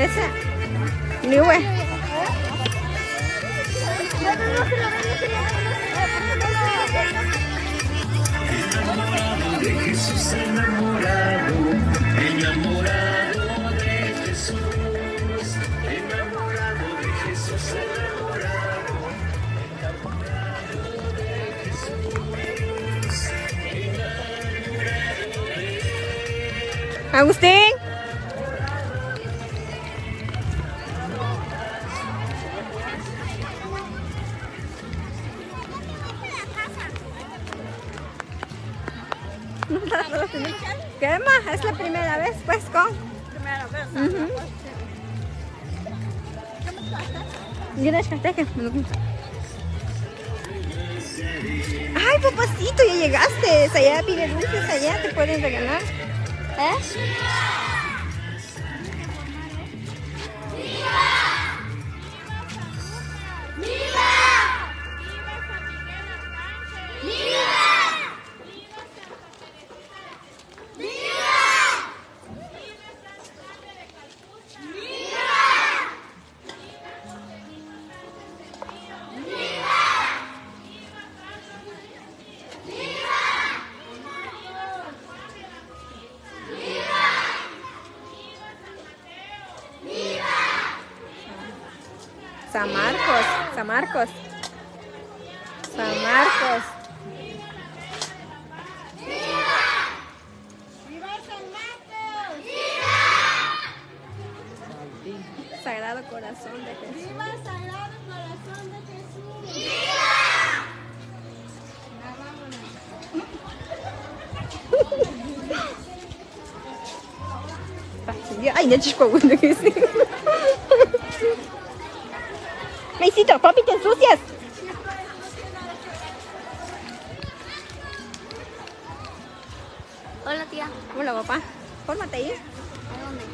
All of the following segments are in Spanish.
Ese. Liwe. Enamorado de Jesús, enamorado de Jesús, enamorado de Jesús, enamorado de Jesús, Agustín. ¿Qué más? Es la primera vez, pues, con... Primera vez. Ay, papacito, ya llegaste. Allá pide dulces, allá te pueden regalar. ¿Eh? San Marcos, San Marcos, San Marcos. ¡Viva San Marcos! Sagrado Corazón de Jesús. ¡Viva el Sagrado Corazón de Jesús! Ay, ya chico, bueno que sí. Meisito, papi, te ensucias. Hola, tía. Hola, papá. Fórmate ahí. ¿A dónde?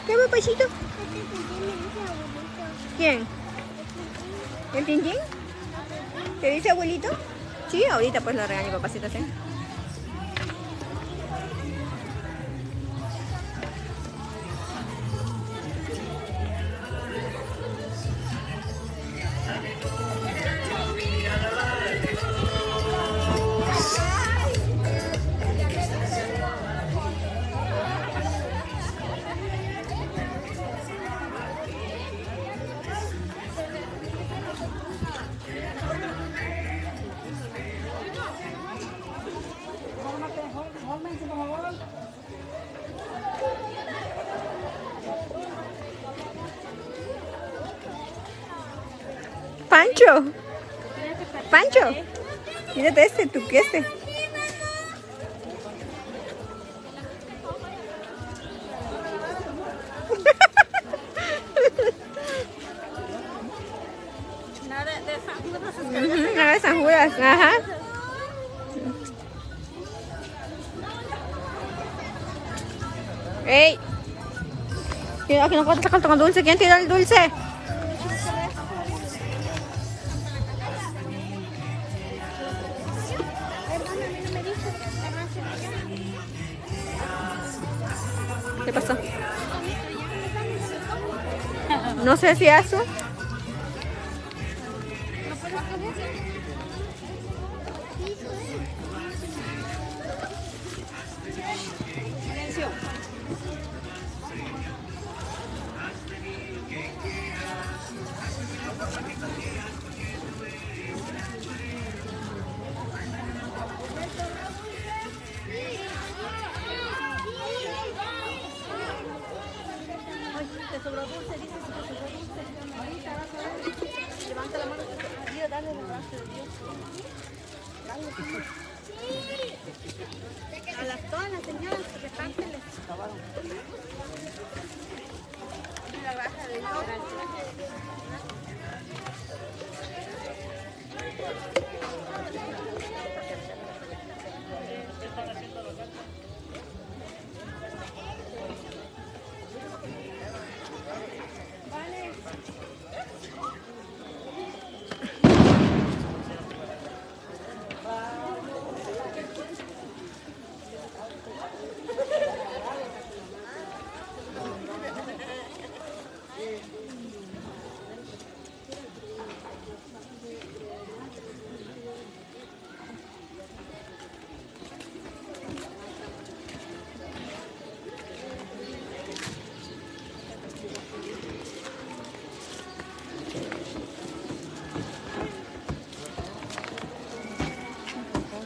¿Qué, papachito? ¿Quién? ¿El Tintín? ¿Qué dice abuelito? Sí, ahorita pues lo regaño, papacito, ¿sí? Pancho. Pancho. Mírate este, tú qué este. Nada de San Judas. Una de San Judas, ajá. ¡Ey! Cuidado que no puedes sacar con dulce. ¿Quién tiró el dulce? ¿Qué pasó? No sé si eso. Te sobró dulce, dice si te sobró dulce. Ahorita vas a ver. Levanta la mano. Dios, dale el abrazo de Dios. Dale. A todas las señoras, repárteles. La baja de Dios.